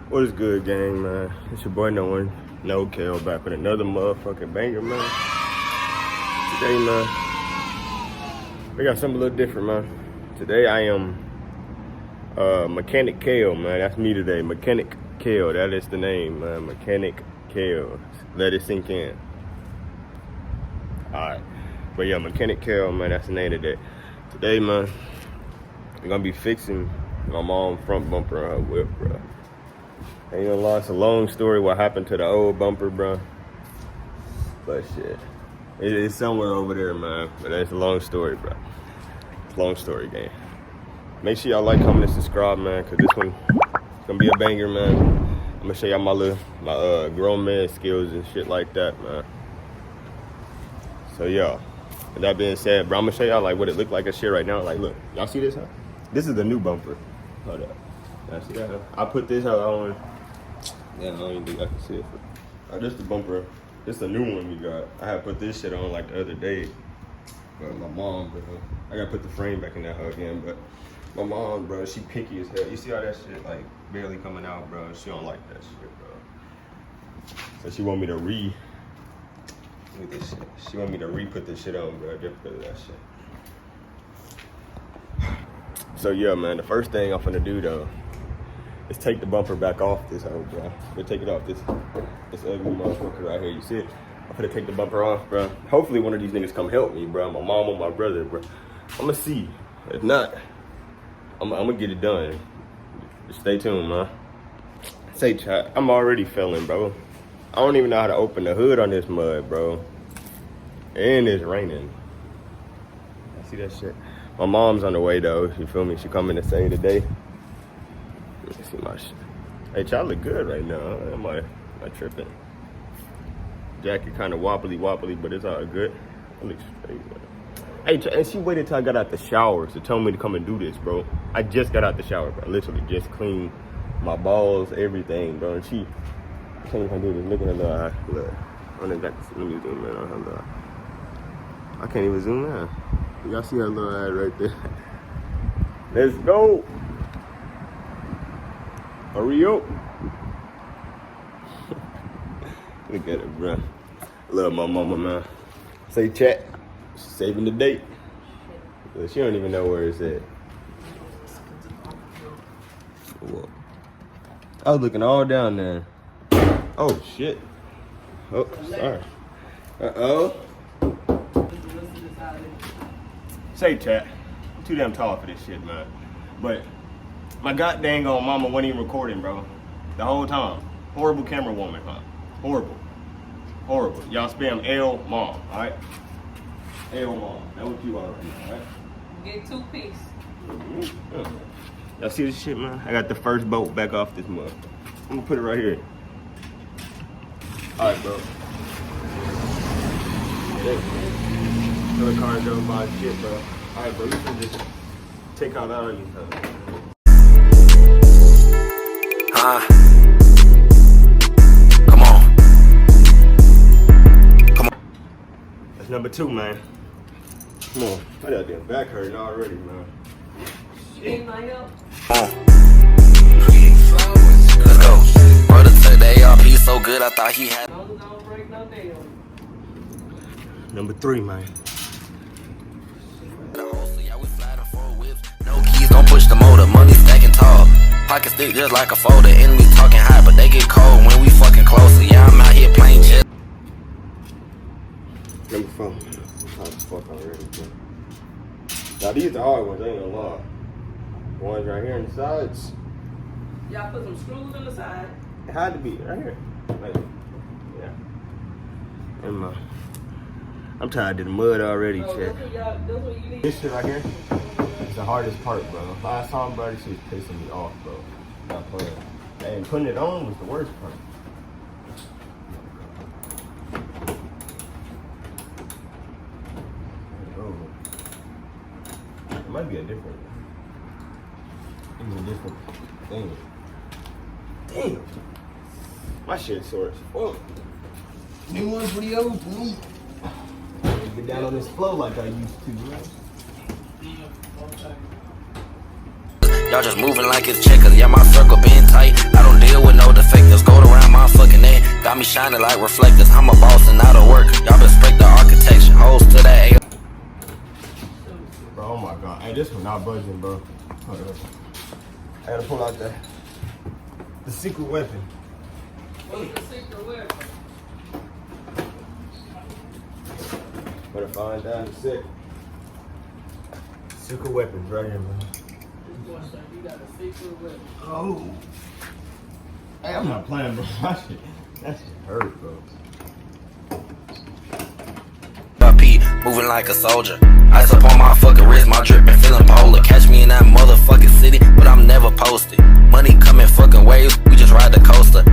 What is good, gang, man? It's your boy No Kale back with another motherfucking banger, man. Today, man, we got something a little different, man. Today I am Mechanic Kale, man. That's me today, Mechanic Kale. That is the name, man. Mechanic Kale. Let it sink in. Alright. But yeah, Mechanic Kale, man, that's the name of that. Today, man, we're gonna be fixing my mom's front bumper on her whip, bro. And you know, it's a long story what happened to the old bumper, bro. But shit, it's somewhere over there, man. But it's a long story, bro. It's a long story, gang. Make sure y'all like, comment, and subscribe, man, because this one is gonna be a banger, man. I'm gonna show y'all my grown man skills and shit like that, man. So yeah, with that being said, bro, I'm gonna show y'all like what it looked like and shit right now. Like, look, y'all see this, huh? This is the new bumper. Hold up. Y'all see that, huh? I put this on. Yeah, I don't even think I can see it. This the bumper. This the new one we got. I had put this shit on like the other day. But my mom, bro, I gotta put the frame back in that hoe again. But my mom, bro, she picky as hell. You see how that shit like barely coming out, bro? She don't like that shit, bro. So she want me to look at this shit. She want me to put this shit on, bro, just because of that shit. So yeah, man, the first thing I'm finna do though is take the bumper back off this hoe, bro. We'll take it off this ugly motherfucker right here. You see it? I'm finna take the bumper off, bro. Hopefully one of these niggas come help me, bro. My mom or my brother, bro. I'm gonna see. If not, I'm gonna get it done. Just stay tuned, man. Say chat. I'm already feeling, bro. I don't even know how to open the hood on this mud, bro. And it's raining. I see that shit. My mom's on the way though. You feel me? She coming to say today. Let me see my shit. Hey, y'all look good right now. Am I tripping? Jacket kind of wobbly, but it's all good. It looks straight, man. Hey, and she waited till I got out the shower to tell me to come and do this, bro. I just got out the shower, bro. Literally just cleaned my balls, everything, bro. And she told me to come do this. Look at her little eye. Look. Let me zoom in on her little eye. I can't even zoom in. Y'all see her little eye right there. Let's go. Hurry up. Look at it, bro. Love my mama, man. Say chat. She's saving the date. She don't even know where it's at. Whoa. I was looking all down there. Oh, shit. Oh, sorry. Uh-oh. Say chat. I'm too damn tall for this shit, man. But my goddamn mama wasn't even recording, bro. The whole time. Horrible camera woman, huh? Horrible. Horrible. Y'all spam L mom, alright? L mom. That's what you are right now, alright? Get 2 piece. Y'all see this shit, man? I got the first boat back off this mug. I'm gonna put it right here. Alright, bro. Another car drove by shit, bro. Alright, bro, you can just take out all of you, huh? Come on. That's number 2, man. Come on. I got that back hurting already, man. Shit. My help. Let's go. Brother took the AR, he's so good, I thought he had. Don't break no deal. Number 3, man. No keys, don't push the motor, money stacking tall. Pockets thick just like a folder. Enemies talking hot, but they get cold when we fucking closer. Yeah, I'm out here playing chess. Number 4. I'm hot as fuck already, bro. Now these the hard ones, I ain't gonna lie. The ones right here on the sides. Y'all put some screws on the side. It had to be right here. Like, yeah. And I'm tired of the mud already, Oh, check. that's what you need. This shit right here is the hardest part, bro. Last time, bro, this shit was pissing me off, bro. Not playing. And putting it on was the worst part. It might be a different thing. Damn. My shit's sore as fuck. New one's for the old me. Get down on this flow like I used to, right? Y'all just moving like it's checkers. Yeah, my circle been tight. I don't deal with no shining like reflectors. I'm a boss and not a worker. Y'all respect the architecture. Hoes to that A. Bro, oh my god. Hey, this one not budging, bro. Hold on. I gotta pull out the secret weapon. What's the secret weapon? Better find down the secret weapons right here, man. You got a secret weapon. Oh. Hey, I'm not playing, bro. That shit hurt, bro. Moving like a soldier. Ice up on my fucking wrist, my drip been feeling polar. Catch me in that motherfucking city, but I'm never posted. Money coming fucking waves, we just ride the coaster.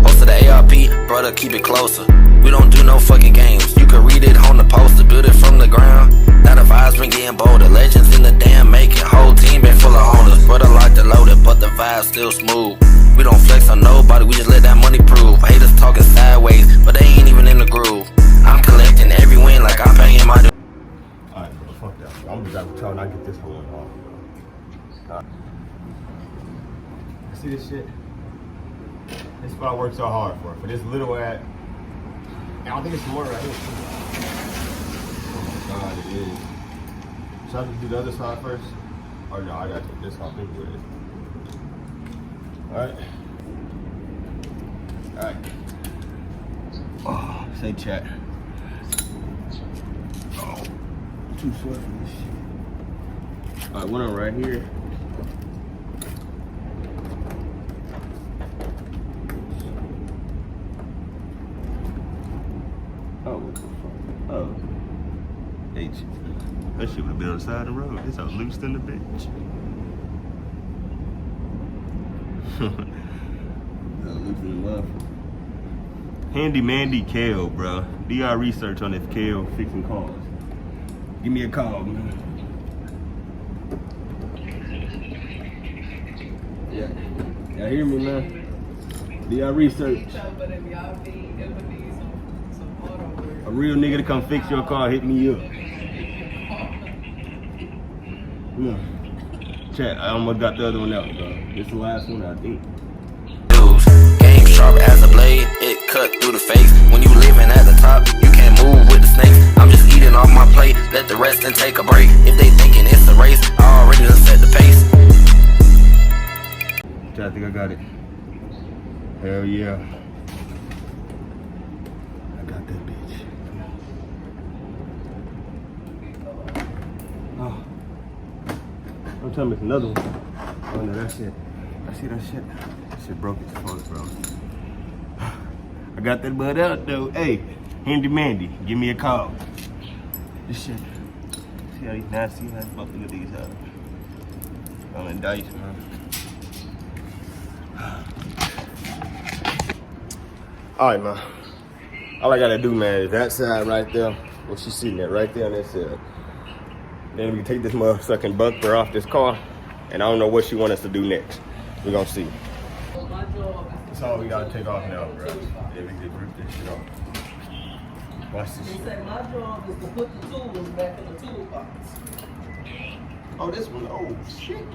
Host of the ARP, brother, keep it closer. We don't do no fucking games. You can read it on the poster, build it from the ground. Now the vibes been getting bolder. Legends in the damn making. Whole team been full of owners. Brother like the loaded, but the vibe still smooth. We don't flex on nobody, we just let that money prove. Haters talking sideways, but they ain't even in the groove. I'm collecting every win like I'm paying my due. Alright, bro, fuck that. I'm just trying not to get this one off, bro. See this shit? This is what I worked so hard for this little ad. And I think it's more right here. Oh my god, it is. Should I just do the other side first? Or no, I gotta take this off anyway. Alright. Alright. Oh, say chat. Oh, too short for this shit. Alright, one on right here. Oh, what the fuck? Oh. H. That shit would have been on the side of the road. It's out loose in the bitch. Handy Mandy Kale, bro. Do y'all research on this kale fixing cars? Give me a call, man. Yeah. Y'all hear me, man? Do y'all research? A real nigga to come fix your car, hit me up. Come on. Chat, I almost got the other one out, bro. This is the last one, I think. Game sharp as a blade, it cut through the face. When you living at the top, you can't move with the snakes. I'm just eating off my plate, let the rest and take a break. If they thinking it's a race, I already done set the pace. I think I got it. Hell yeah. I got that bitch. Oh. I'm telling you, it's another one. Oh no, that shit. I see that shit. That shit broke its phone, bro. I got that butt out though. Hey, Handy Mandy, give me a call. This shit. See how these nasty ass bumping at these rolling dice, man. Alright, man. All I gotta do, man, is that side right there. What she's sitting at right there on that side. Then we can take this motherfucking bumper off this car. And I don't know what she wants us to do next. We're gonna see. That's all we gotta take off now, bro. Yeah, we can rip this shit off. Watch this He shit. said my job is to put the tools back in the toolbox. Oh, this one. Oh, shit.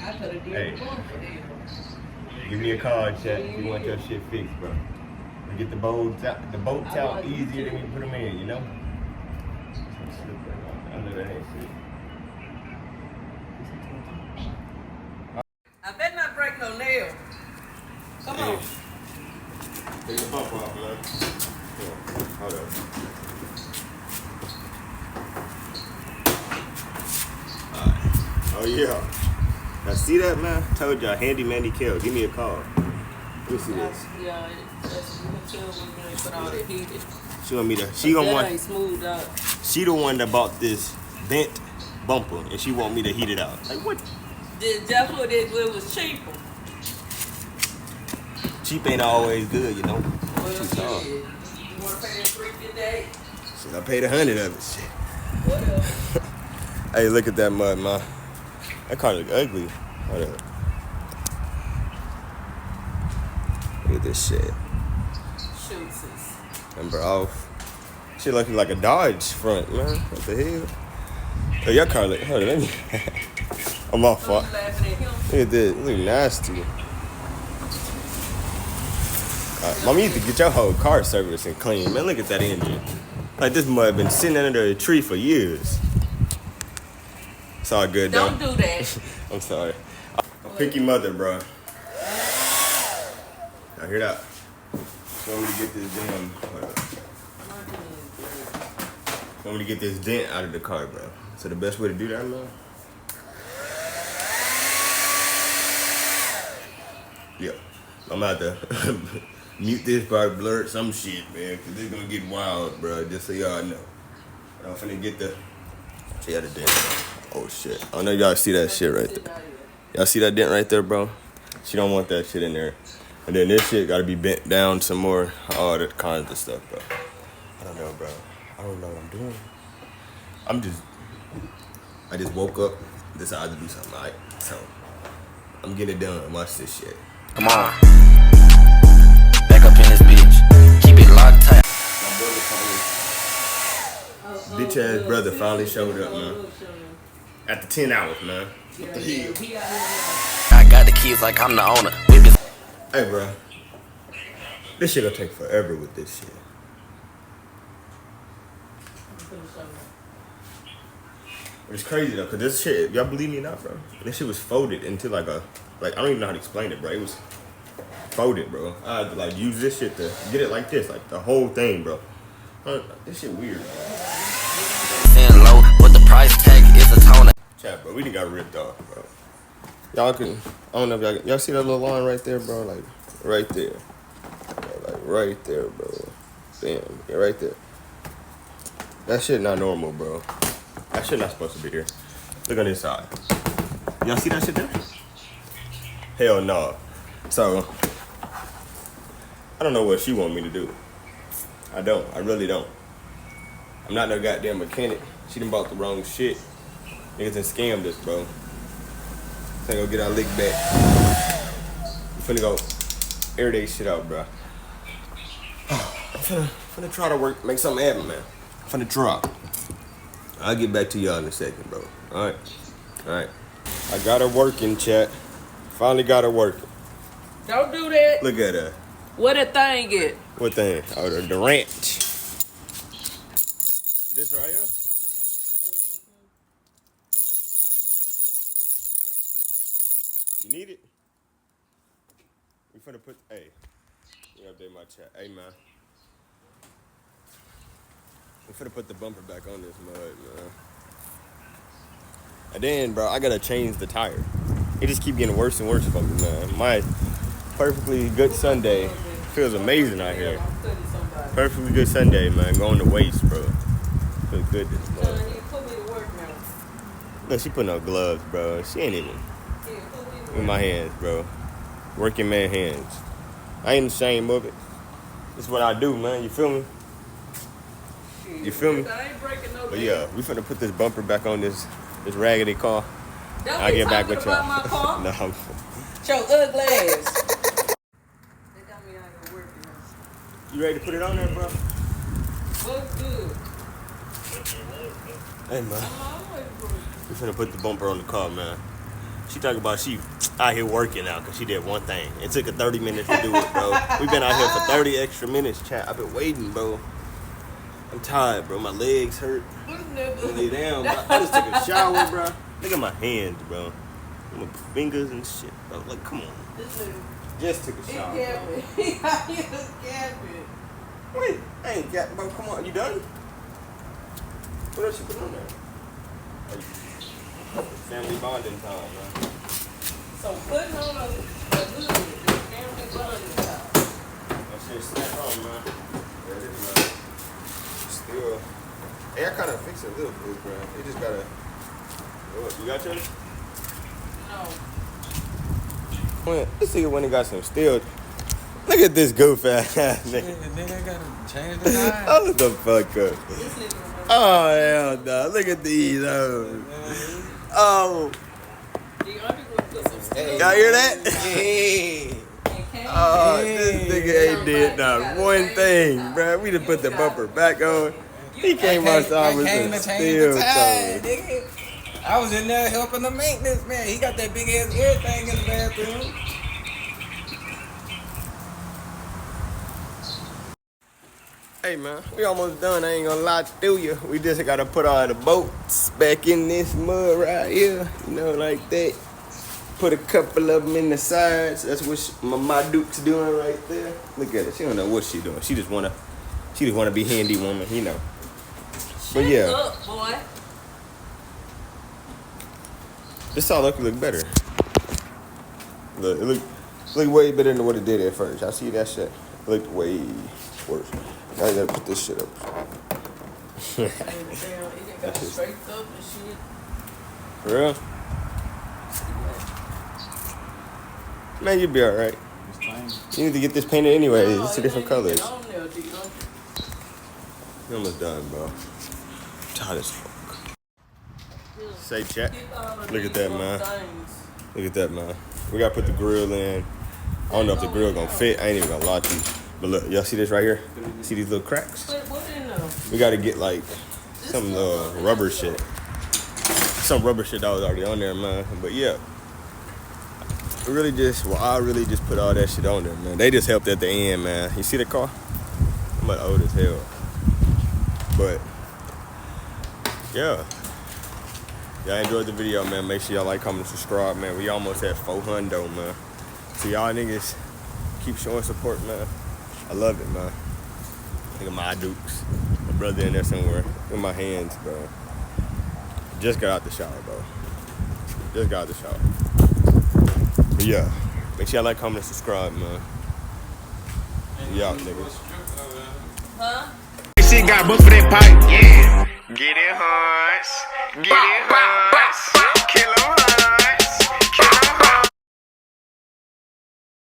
I could have did Hey. the bumper then. Give me a call, chat, if you want your shit fixed, bro. We get the bolts out easier than we put them in, you know? I know that ain't shit. I better not break no nail. Come on. Take the bump off, blood. Hold up. Alright. Oh yeah. Now see that, man? I told y'all, Handy Mandy Kale, give me a call. Let me see this. Yeah, that's you can tell when you put all the heat in. She want me to. She gonna That want. ain't smoothed out. She the one that bought this bent bumper, and she want me to heat it out. Like what? That's what it was cheaper. Cheap ain't always good, you know. Well, Too shit. soft. You want to pay that $3.58? Shit, I paid 100 of it. Shit. Whatever. Hey, look at that mud, man. That car look ugly. Hold up. Look at this shit. Shoots. Number off. Shit looking like a Dodge front, man. What the hell? Oh, your car look. Hold on, let me. I'm off. So you laughing at him? Look at this. Look nasty. Mama, you need to get your whole car serviced and clean. Man, look at that engine. Like this mud been sitting under a tree for years. It's all good though. Don't do that. I'm sorry. A picky mother, bro. Now hear that. Want me to get this damn. Want me to get this dent out of the car, bro. So the best way to do that, man. Yeah, I'm about to mute this by blur some shit, man, cause this gonna get wild, bro. Just so y'all know. I'm finna get the. See how the dent. Oh shit! I know y'all see that shit right there. Y'all see that dent right there, bro? She don't want that shit in there. And then this shit gotta be bent down some more. All that kinds of stuff, bro. I don't know, bro. I don't know what I'm doing. I just woke up, decided to do something, alright? So I'm getting it done. Watch this shit. Come on. Back up in this bitch. Keep it locked tight. My brother finally, bitch ass brother finally showed up, man. After 10 hours, man. What the hell? I got the keys like I'm the owner. Whip is Hey, bro. This shit gonna take forever with this shit. It's crazy though, cause this shit, y'all believe me or not, bro? This shit was folded into like I don't even know how to explain it, bro. It was folded, bro. I had to like use this shit to get it like this, like the whole thing, bro. This shit weird, bro. saying low, but the price tag is a toner. Chat, bro, we done got ripped off, bro. Y'all can, I don't know if y'all see that little line right there, bro? Like, right there. Like, right there, bro. Damn, yeah, right there. That shit not normal, bro. That shit not supposed to be here. Look on this side. Y'all see that shit there? Hell no. So, I don't know what she want me to do. I don't. I really don't. I'm not no goddamn mechanic. She done bought the wrong shit. Niggas done scammed us, bro. Finna go get our lick back. We finna go air that shit out, bro. I'm finna try to work, make something happen, man. I'm finna try. I'll get back to y'all in a second, bro. Alright. Alright. I got her working, chat. Finally got her working. Don't do that. Look at her. What a thing is. What thing? Oh, the ranch. This right here? You need it? We finna put, hey. You update my chat. Hey, man. We finna put the bumper back on this mud, man. And then, bro, I gotta change the tire. It just keep getting worse and worse for me, man. My perfectly good Sunday feels amazing out here. Perfectly good Sunday, man. Going to waste, bro. Feels good this morning. Look, she putting on gloves, bro. She ain't even in my hands, bro. Working man hands. I ain't ashamed of it. This is what I do, man. You feel me? You feel me? But yeah, we finna put this bumper back on this raggedy car. I'll get back with y'all. No, I'm... Your ugly ass. They got me out here working. You ready to put it on there, bro? What's good? Hey, man. We finna put the bumper on the car, man. She talking about she out here working out because she did one thing. It took her 30 minutes to do it, bro. We've been out here for 30 extra minutes, chat. I've been waiting, bro. I'm tired, bro. My legs hurt. Lay down, bro. I just took a shower, bro. Look at my hands, bro. My fingers and shit, bro. Like, come on. Just took a shower, bro. Wait, I ain't got, bro. Come on, you done? What else you put on there? Family bonding time, man. So putting on a good family bonding time. That shit snap on, man. That is, man. Still. Hey, I kind of fixed it a little bit, bro. It just gotta. What, you got yours? No. Let's see when he got some steel. Look at this goof ass nigga. Nigga gotta change the tire. Oh, the fuck up. Oh, hell no. Look at these hoes. Oh. Y'all hear that? Oh, this nigga ain't did not one thing, bro. We done put the bumper back on. He came outside with some steel toes. I was in there helping the maintenance man. He got that big ass everything in the bathroom. Hey man, we almost done. I ain't gonna lie to you. We just gotta put all the bolts back in this mud right here. You know, like that. Put a couple of them in the sides. That's what my Duke's doing right there. Look at her. She don't know what she doing. She just wanna be handy woman, you know. But yeah, Shut up, boy. this all look better. Look, it look way better than what it did at first. Y'all see that shit? It looked way worse. Now you gotta put this shit up. Damn, it got straight up and shit. For real? Man, you'll be alright. You need to get this painted anyway. It's two different colors. You're almost done, bro. Tired as fuck. Say chat. Look at that, man. Look at that, man. We gotta put the grill in. I don't know if the grill gonna fit. I ain't even gonna lie to you. But look, y'all see this right here? See these little cracks? We gotta get like some rubber shit. Some rubber shit that was already on there, man. But yeah. I really just put all that shit on there, man. They just helped at the end, man. You see the car? I'm about old as hell. But yeah. Y'all enjoyed the video, man. Make sure y'all like, comment, and subscribe, man. We almost at 400, man. So y'all niggas keep showing support, man. I love it, man. Look at my Dukes. My brother in there somewhere. Look at my hands, bro. Just got out the shower, bro. Just got out the shower. But yeah, make sure y'all like, comment, and subscribe, man. Y'all niggas. Huh? Shit got booked for that pipe. Yeah. Get it, Hans. Get it, Hans.